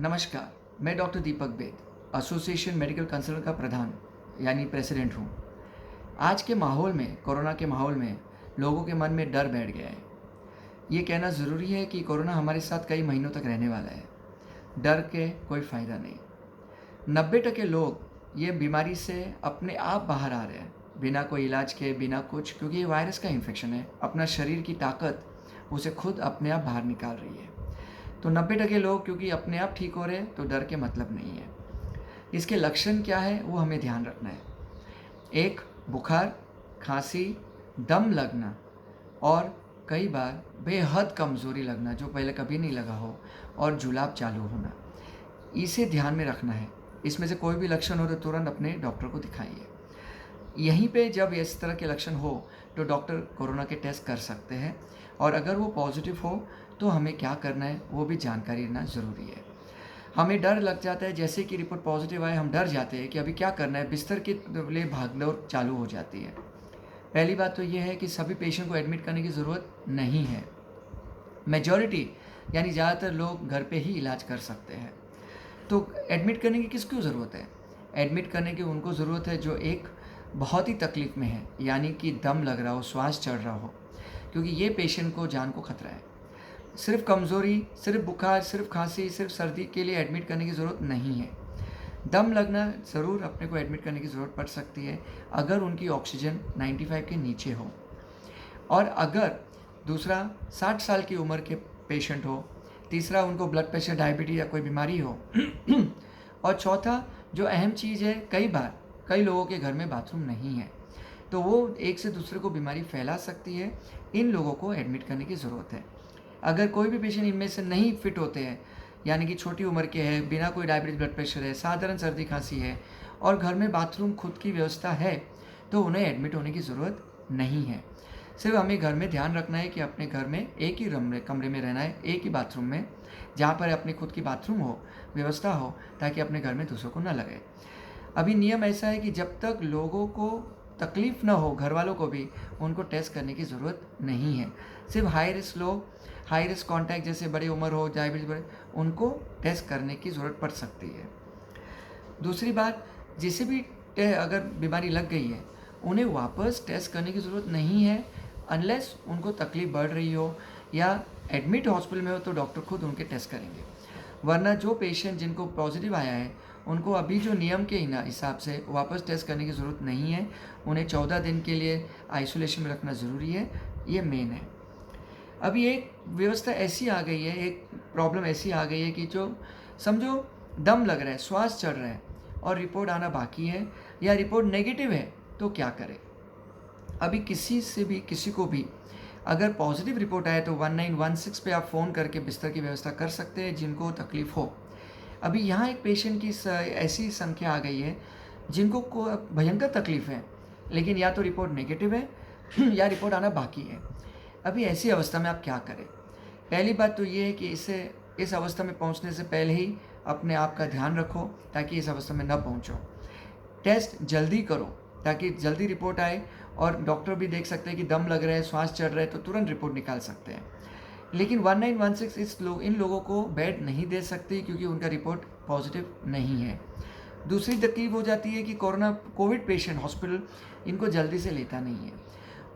नमस्कार, मैं डॉक्टर दीपक बेद, association medical consultant का प्रधान यानी प्रेसिडेंट हूँ। आज के माहौल में, कोरोना के माहौल में लोगों के मन में डर बैठ गया है। ये कहना ज़रूरी है कि कोरोना हमारे साथ कई महीनों तक रहने वाला है। डर के कोई फ़ायदा नहीं। 90% लोग ये बीमारी से अपने आप बाहर आ रहे हैं, बिना कोई इलाज के, बिना कुछ, क्योंकि ये वायरस का इन्फेक्शन है। अपना शरीर की ताकत उसे खुद अपने आप बाहर निकाल रही है। तो 90% लोग क्योंकि अपने आप ठीक हो रहे हैं, तो डर के मतलब नहीं है। इसके लक्षण क्या है वो हमें ध्यान रखना है। एक, बुखार, खांसी, दम लगना और कई बार बेहद कमज़ोरी लगना जो पहले कभी नहीं लगा हो, और जुलाब चालू होना, इसे ध्यान में रखना है। इसमें से कोई भी लक्षण हो तो तुरंत अपने डॉक्टर को दिखाइए। यहीं पे जब इस तरह के लक्षण हो तो डॉक्टर कोरोना के टेस्ट कर सकते हैं, और अगर वो पॉजिटिव हो तो हमें क्या करना है वो भी जानकारी लेना ज़रूरी है। हमें डर लग जाता है, जैसे कि रिपोर्ट पॉजिटिव आए हम डर जाते हैं कि अभी क्या करना है, बिस्तर के लिए भागदौड़ चालू हो जाती है। पहली बात तो ये है कि सभी पेशेंट को एडमिट करने की ज़रूरत नहीं है। मेजॉरिटी यानी ज़्यादातर लोग घर पे ही इलाज कर सकते हैं। तो एडमिट करने की किसको ज़रूरत है? एडमिट करने की उनको ज़रूरत है जो एक बहुत ही तकलीफ़ में है, यानी कि दम लग रहा हो, श्वास चढ़ रहा हो, क्योंकि ये पेशेंट को जान को खतरा है। सिर्फ कमज़ोरी, सिर्फ बुखार, सिर्फ खांसी, सिर्फ सर्दी के लिए एडमिट करने की ज़रूरत नहीं है। दम लगना ज़रूर अपने को एडमिट करने की ज़रूरत पड़ सकती है अगर उनकी ऑक्सीजन 95 के नीचे हो, और अगर दूसरा 60 साल की उम्र के पेशेंट हो, तीसरा उनको ब्लड प्रेशर, डायबिटीज़ या कोई बीमारी हो और चौथा जो अहम चीज़ है, कई बार कई लोगों के घर में बाथरूम नहीं है, तो वो एक से दूसरे को बीमारी फैला सकती है। इन लोगों को एडमिट करने की ज़रूरत है। अगर कोई भी पेशेंट इनमें से नहीं फिट होते हैं, यानी कि छोटी उम्र के हैं, बिना कोई डायबिटीज़, ब्लड प्रेशर है, साधारण सर्दी खांसी है और घर में बाथरूम खुद की व्यवस्था है, तो उन्हें एडमिट होने की ज़रूरत नहीं है। सिर्फ हमें घर में ध्यान रखना है कि अपने घर में एक ही कमरे में रहना है, एक ही बाथरूम में, जहाँ पर अपनी खुद की बाथरूम हो, व्यवस्था हो, ताकि अपने घर में दूसरों को न लगे। अभी नियम ऐसा है कि जब तक लोगों को तकलीफ़ ना हो, घर वालों को भी, उनको टेस्ट करने की ज़रूरत नहीं है। सिर्फ हाई रिस्क लोग, हाई रिस्क कॉन्टैक्ट, जैसे बड़ी उम्र हो, डायबिटीज़ बड़े, उनको टेस्ट करने की ज़रूरत पड़ सकती है। दूसरी बात, जिसे भी अगर बीमारी लग गई है, उन्हें वापस टेस्ट करने की ज़रूरत नहीं है, अनलेस उनको तकलीफ़ बढ़ रही हो या एडमिट हॉस्पिटल में हो, तो डॉक्टर खुद उनके टेस्ट करेंगे। वरना जो पेशेंट जिनको पॉजिटिव आया है, उनको अभी जो नियम के हिसाब से वापस टेस्ट करने की ज़रूरत नहीं है। उन्हें 14 दिन के लिए आइसोलेशन में रखना ज़रूरी है, ये मेन है। अभी एक व्यवस्था ऐसी आ गई है, एक प्रॉब्लम ऐसी आ गई है कि जो समझो दम लग रहा है, श्वास चढ़ रहा है और रिपोर्ट आना बाकी है, या रिपोर्ट नेगेटिव है, तो क्या करें? अभी किसी को भी अगर पॉजिटिव रिपोर्ट आए तो 1916 पे आप फ़ोन करके बिस्तर की व्यवस्था कर सकते हैं जिनको तकलीफ़ हो। अभी यहाँ एक पेशेंट की ऐसी संख्या आ गई है जिनको भयंकर तकलीफ़ है, लेकिन या तो रिपोर्ट नेगेटिव है या रिपोर्ट आना बाकी है। अभी ऐसी अवस्था में आप क्या करें? पहली बात तो ये है कि इस अवस्था में पहुँचने से पहले ही अपने आप का ध्यान रखो, ताकि इस अवस्था में न पहुँचो। टेस्ट जल्दी करो ताकि जल्दी रिपोर्ट आए, और डॉक्टर भी देख सकते हैं कि दम लग रहा है, श्वास चढ़ रहा है, तो तुरंत रिपोर्ट निकाल सकते हैं। लेकिन 1916 इन लोगों को बेड नहीं दे सकती, क्योंकि उनका रिपोर्ट पॉजिटिव नहीं है। दूसरी तकलीफ हो जाती है कि कोविड पेशेंट हॉस्पिटल इनको जल्दी से लेता नहीं है,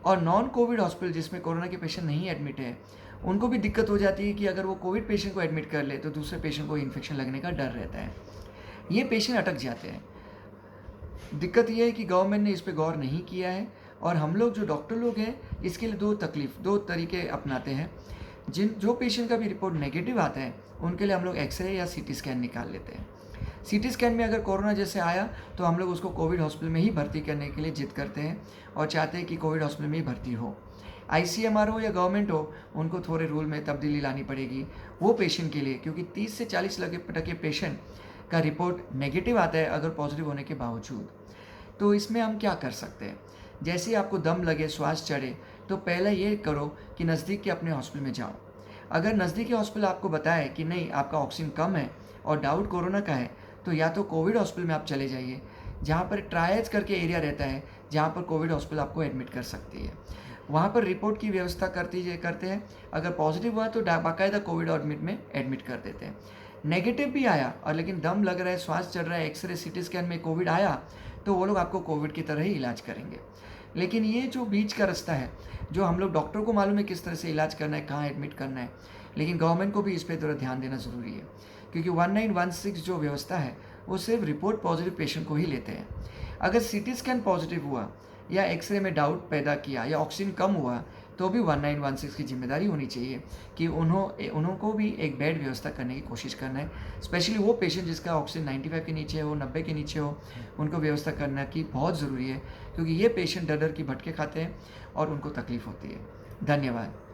और नॉन कोविड हॉस्पिटल जिसमें कोरोना के पेशेंट नहीं एडमिट है, उनको भी दिक्कत हो जाती है कि अगर वो कोविड पेशेंट को एडमिट कर ले तो दूसरे पेशेंट को इन्फेक्शन लगने का डर रहता है। ये पेशेंट अटक जाते हैं। दिक्कत ये है कि गवर्नमेंट ने इस पे गौर नहीं किया है, और हम लोग जो डॉक्टर लोग हैं इसके लिए दो तरीके अपनाते हैं। जो पेशेंट का भी रिपोर्ट नेगेटिव आता है, उनके लिए हम लोग एक्सरे या सीटी स्कैन निकाल लेते हैं। सीटी स्कैन में अगर कोरोना जैसे आया तो हम लोग उसको कोविड हॉस्पिटल में ही भर्ती करने के लिए जिद करते हैं, और चाहते हैं कि कोविड हॉस्पिटल में ही भर्ती हो। आईसीएमआर हो या गवर्नमेंट हो, उनको थोड़े रूल में तब्दीली लानी पड़ेगी वो पेशेंट के लिए, क्योंकि 30 से 40% पेशेंट का रिपोर्ट नेगेटिव आता है अगर पॉजिटिव होने के बावजूद। तो इसमें हम क्या कर सकते हैं? जैसे ही आपको दम लगे, श्वास चढ़े, तो पहले ये करो कि नज़दीक के अपने हॉस्पिटल में जाओ। अगर नज़दीकी हॉस्पिटल आपको बताए कि नहीं, आपका ऑक्सीजन कम है और डाउट कोरोना का है, तो या तो कोविड हॉस्पिटल में आप चले जाइए, जहाँ पर ट्रायज करके एरिया रहता है, जहाँ पर कोविड हॉस्पिटल आपको एडमिट कर सकती है। वहाँ पर रिपोर्ट की व्यवस्था करते हैं। अगर पॉजिटिव हुआ तो बाकायदा कोविड एडमिट में एडमिट कर देते हैं। नेगेटिव भी आया और लेकिन दम लग रहा है, श्वास चल रहा है, एक्सरे सीटी स्कैन में कोविड आया, तो वो लोग आपको कोविड की तरह ही इलाज करेंगे। लेकिन ये जो बीच का रास्ता है, जो हम लोग डॉक्टर को मालूम है किस तरह से इलाज करना है, कहाँ एडमिट करना है, लेकिन गवर्नमेंट को भी इस पर थोड़ा ध्यान देना ज़रूरी है, क्योंकि 1916 जो व्यवस्था है वो सिर्फ रिपोर्ट पॉजिटिव पेशेंट को ही लेते हैं। अगर सीटी स्कैन पॉजिटिव हुआ या एक्सरे में डाउट पैदा किया या ऑक्सीजन कम हुआ, तो भी 1916 की जिम्मेदारी होनी चाहिए कि उनको भी एक बेड व्यवस्था करने की कोशिश करना है। स्पेशली वो पेशेंट जिसका ऑक्सीजन 95 के नीचे हो, 90 के नीचे हो, उनको व्यवस्था करना की बहुत ज़रूरी है, क्योंकि ये पेशेंट डर डर की भटके खाते हैं और उनको तकलीफ़ होती है। धन्यवाद।